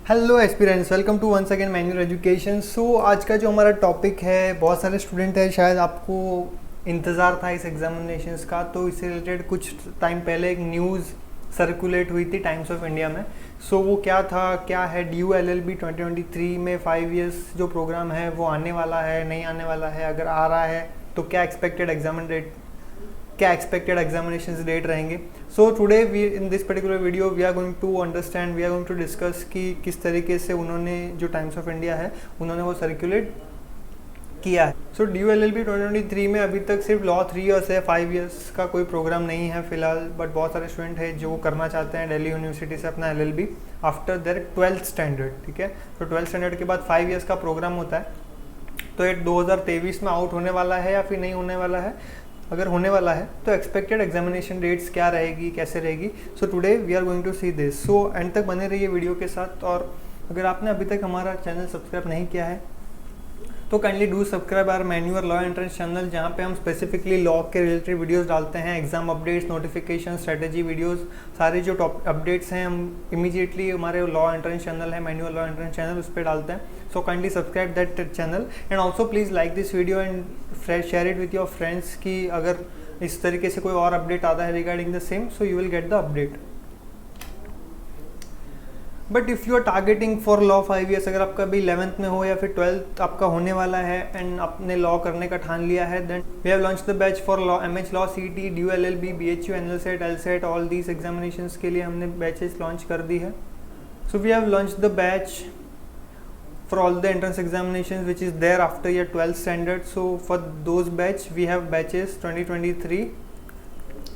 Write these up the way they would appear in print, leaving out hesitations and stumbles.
Hello aspirants, welcome to once again manual education. So आज का जो हमारा टॉपिक है, बहुत सारे स्टूडेंट हैं, शायद आपको इंतज़ार था इस एग्जामिनेशंस का, तो इससे रिलेटेड कुछ टाइम पहले एक न्यूज़ सर्कुलेट हुई थी टाइम्स ऑफ इंडिया में। सो वो क्या है DU-LLB 2023 में 5 इयर्स जो प्रोग्राम है वो आने वाला है, नहीं आने वाला है, अगर आ रहा है तो क्या एक्सपेक्टेड एग्जामिनेशन डेट रहेंगे। So today we in this particular video we are going to discuss कि किस तरीके से उन्होंने जो टाइम्स ऑफ इंडिया है उन्होंने वो सर्कुलेट किया है। सो DU-LLB 2023 में अभी तक सिर्फ लॉ 3 इयर्स है, 5 इयर्स का कोई प्रोग्राम नहीं है फिलहाल, बट बहुत सारे स्टूडेंट हैं जो करना चाहते हैं दिल्ली यूनिवर्सिटी से अपना LLB after their 12th standard. ठीक है, तो 12th स्टैंडर्ड के बाद 5 इयर्स का प्रोग्राम होता है। तो ये 2023 में आउट होने वाला है या फिर नहीं होने वाला है? अगर होने वाला है तो एक्सपेक्टेड एग्जामिनेशन डेट्स क्या रहेगी, कैसे रहेगी? So today we are going to see this. So end तक बने रहिए वीडियो के साथ। और अगर आपने अभी तक हमारा चैनल सब्सक्राइब नहीं किया है तो kindly do subscribe our manual law entrance channel, जहाँ पे हम स्पेसिफिकली लॉ के रिलेटेड वीडियोस डालते हैं, exam updates, notification, strategy videos, सारे जो टॉप अपडेट्स हैं हम इमीडिएटली हमारे लॉ एंट्रेंस चैनल है, मैन्यूअल लॉ एंट्रेंस चैनल, उस पर डालते हैं। So kindly subscribe that channel and also please like this video and share it with your friends कि अगर इस तरीके से कोई और अपडेट आता है regarding the same, so you will get the update. But if you are targeting for law 5 years, अगर आपका अभी 11th में हो या फिर 12th आपका होने वाला है एंड आपने लॉ करने का ठान लिया है, then we have launch the batch for law, MH law, CT, DU-LLB, BHU, NLSET, LSET, all these examinations के लिए हमने बैचेस लॉन्च कर दी है। So we have launch the batch for all the entrance examinations which is there after your 12th standard. So for those batch we have batches 2023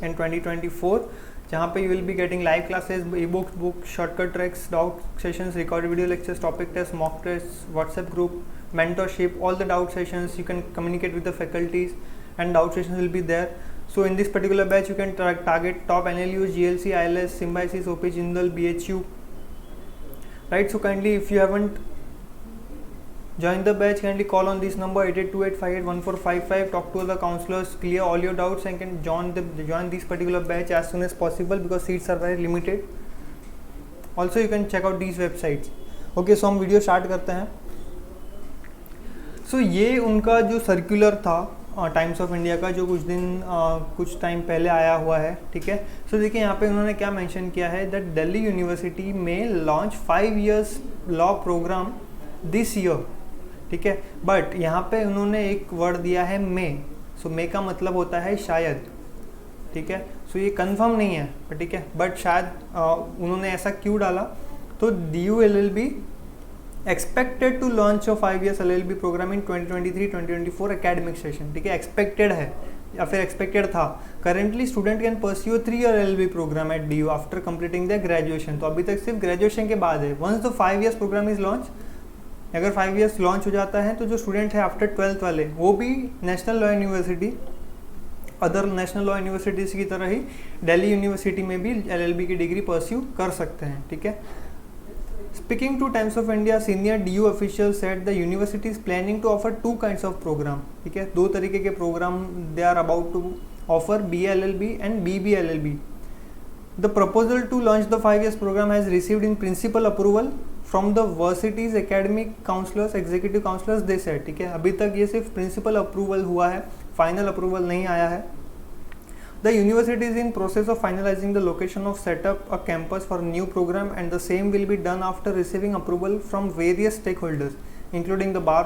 and 2024, जहाँ पे you will be getting live classes, e-books, books, shortcut tracks, doubt sessions, recorded video lectures, topic tests, mock tests, WhatsApp group, mentorship, all the doubt sessions. You can communicate with the faculties and doubt sessions will be there. So in this particular batch you can target top NLUs, GLC, ILS, Symbiosis, OP, Jindal, BHU, right? So kindly if you haven't join the batch, kindly call on this number 8828581455, talk to the counselors, clear all your doubts and can join this particular batch as soon as possible because seats are very limited. Also you can check out these websites. Okay, so हम video start करते हैं। So ये उनका जो circular था times of India का, जो कुछ टाइम पहले आया हुआ है। ठीक है, सो देखिए यहाँ पे उन्होंने क्या मेंशन किया है, दैट दिल्ली यूनिवर्सिटी में launch 5 years law program this year. ठीक है, बट यहाँ पे उन्होंने एक वर्ड दिया है मे। सो मे का मतलब होता है शायद। ठीक है, सो ये कंफर्म नहीं है, पर ठीक है, बट शायद उन्होंने ऐसा क्यों डाला? तो DU-LLB expected to launch of 5 years LLB program in 2023-2024 academic session. ठीक है, एक्सपेक्टेड है या फिर एक्सपेक्टेड था। Currently student can pursue 3 year LLB program at DU after completing the graduation. तो अभी तक सिर्फ ग्रेजुएशन के बाद है। Once the 5 years program is launch, अगर 5 इयर्स लॉन्च हो जाता है तो जो स्टूडेंट है आफ्टर 12th वाले, वो भी national law university, other national law universities की तरह ही दिल्ली यूनिवर्सिटी में भी LLB की डिग्री परस्यू कर सकते हैं। ठीक है, speaking to Times of India, senior DU official said the university is planning to offer 2 kinds of program. ठीक है, 2 तरीके के program they are about to offer, BA-LLB and BB-LLB. The proposal to launch the 5 years program has received in principal approval from the university's academic counselors, executive counselors, they said. ठीक है, अभी तक ये सिर्फ प्रिंसिपल अप्रूवल हुआ है, final approval नहीं आया है। The university is in process of finalizing the location of set up a campus for new program and the same will be done after receiving approval from various stakeholders including the Bar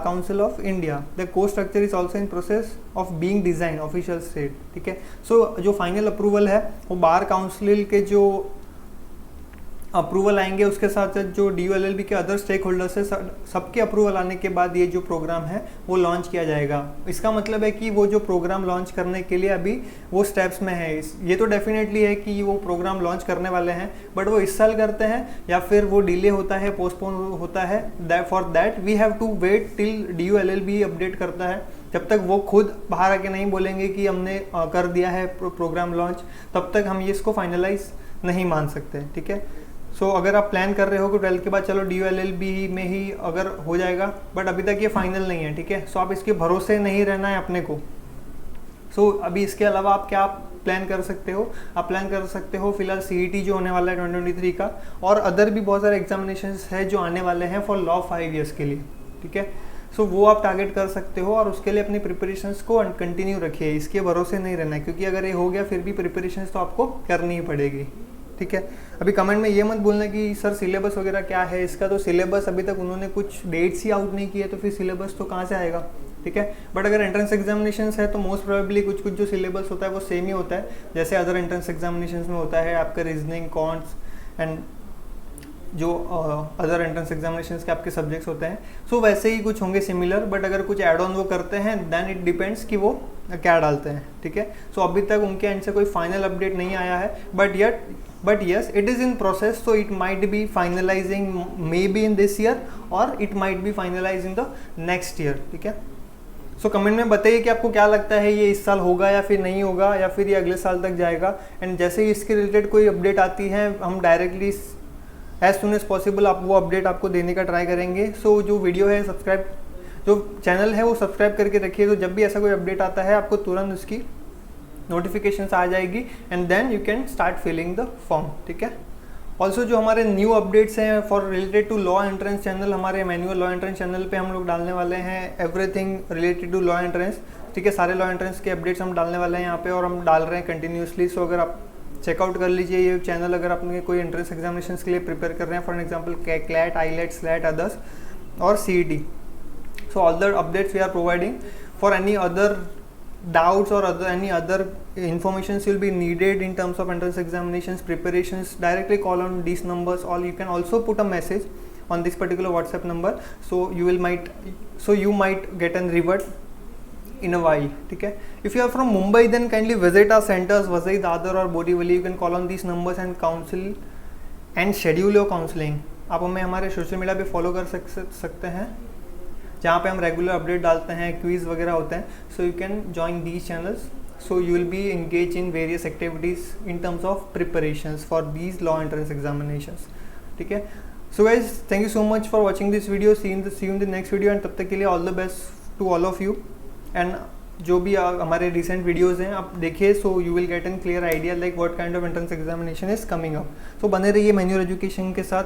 Council of India. The course structure is also in process of being designed, official said. ठीक है, सो जो final approval है वो bar council के जो approval आएंगे, उसके साथ साथ जो DU-LLB के अदर स्टेक होल्डर्स है, सबके अप्रूवल आने के बाद ये जो प्रोग्राम है वो लॉन्च किया जाएगा। इसका मतलब है कि वो जो प्रोग्राम लॉन्च करने के लिए अभी वो स्टेप्स में है। ये तो डेफिनेटली है कि वो प्रोग्राम लॉन्च करने वाले हैं, बट वो इस साल करते हैं या फिर वो डिले होता है, पोस्टपोन होता है, for that we have to wait till DU-LLB update करता है। जब तक वो खुद बाहर आके नहीं बोलेंगे कि हमने कर दिया है प्रोग्राम लॉन्च, तब तक हम ये इसको फाइनलाइज नहीं मान सकते। ठीक है, सो अगर आप प्लान कर रहे हो कि 12th के बाद चलो DU-LLB में ही अगर हो जाएगा, बट अभी तक ये फाइनल नहीं है। ठीक है, सो आप इसके भरोसे नहीं रहना है अपने को। सो अभी इसके अलावा आप क्या प्लान कर सकते हो, आप प्लान कर सकते हो फिलहाल CET जो होने वाला है 2023 का, और अदर भी बहुत सारे एग्जामिनेशन है जो आने वाले हैं फॉर लॉ 5 ईयर्स के लिए, ठीक है। सो वो आप टारगेट कर सकते हो और उसके लिए अपनी प्रिपरेशंस को कंटिन्यू रखिए, इसके भरोसे नहीं रहना है, क्योंकि अगर ये हो गया फिर भी प्रिपरेशंस तो आपको करनी ही पड़ेगी, ठीक है। अभी कमेंट में ये मत बोलना कि सर सिलेबस वगैरह क्या है इसका, तो सिलेबस अभी तक उन्होंने कुछ डेट्स ही आउट नहीं किए, तो फिर सिलेबस तो कहाँ से आएगा, ठीक है। बट अगर एंट्रेंस एग्जामिनेशंस है तो मोस्ट प्रोबेबली कुछ कुछ जो सिलेबस होता है वो सेम ही होता है, जैसे अदर एंट्रेंस एग्जामिनेशंस में होता है आपका रीजनिंग, कॉन्ट्स एंड जो अदर एंट्रेंस एग्जामिनेशंस के आपके सब्जेक्ट्स होते हैं, सो वैसे ही कुछ होंगे सिमिलर। बट अगर कुछ ऐड ऑन वो करते हैं देन इट डिपेंड्स कि वो क्या डालते हैं, ठीक है। सो अभी तक उनके एंड से कोई फाइनल अपडेट नहीं आया है, but yes it is in process, so it might be finalising maybe in this year और it might be finalise in the next year, ठीक है। सो कमेंट में बताइए कि आपको क्या लगता है, ये इस साल होगा या फिर नहीं होगा, या फिर ये अगले साल तक जाएगा। एंड जैसे ही इसके रिलेटेड कोई अपडेट आती है हम directly as soon as possible आप वो अपडेट आपको देने का ट्राई करेंगे। सो जो वीडियो है सब्सक्राइब, जो चैनल है वो सब्सक्राइब करके रखिए, तो जब भी ऐसा कोई अपडेट आता है आपको तुरंत उसकी नोटिफिकेशंस आ जाएगी and then you can start filling the form, ठीक है। ऑल्सो जो हमारे न्यू अपडेट्स हैं for related to law entrance channel, हमारे मैनुअल लॉ एंट्रेंस चैनल पे हम लोग डालने वाले हैं everything related to law entrance, ठीक है। सारे लॉ एंट्रेंस के अपडेट्स हम डालने वाले हैं यहाँ पे और हम डाल रहे हैं कंटिन्यूसली। सो अगर आप चेकआउट कर लीजिए ये चैनल, अगर आपने कोई एंट्रेंस एग्जामिनेशन के लिए प्रिपेयर कर रहे हैं, for example CLAT, AILET, SLAT, others और CET। So all the updates we are providing for any other doubts or any other informations will be needed in terms of entrance examinations preparations, directly call on these numbers, or you can also put a message on this particular WhatsApp number, so you might get a revert in a while, ठीक है। if you are from Mumbai then kindly visit our centers Vasai, Dadar or Borivali, you can call on these numbers and counsel and schedule your counseling। आप हमें हमारे social media पे follow कर सकते हैं जहाँ पे हम रेगुलर अपडेट डालते हैं, क्विज़ वगैरह होते हैं। So you can join these channels, so you will be engage in various activities in terms of preparations for these law entrance examinations, ठीक है। So guys thank you so much for watching this video, see you in the next video, and तब तक के लिए all the best to all of you. And जो भी हमारे recent videos हैं आप देखिए, so you will get an clear idea like what kind of entrance examination is coming up. So बने रहिए मैन्युअल एजुकेशन के साथ।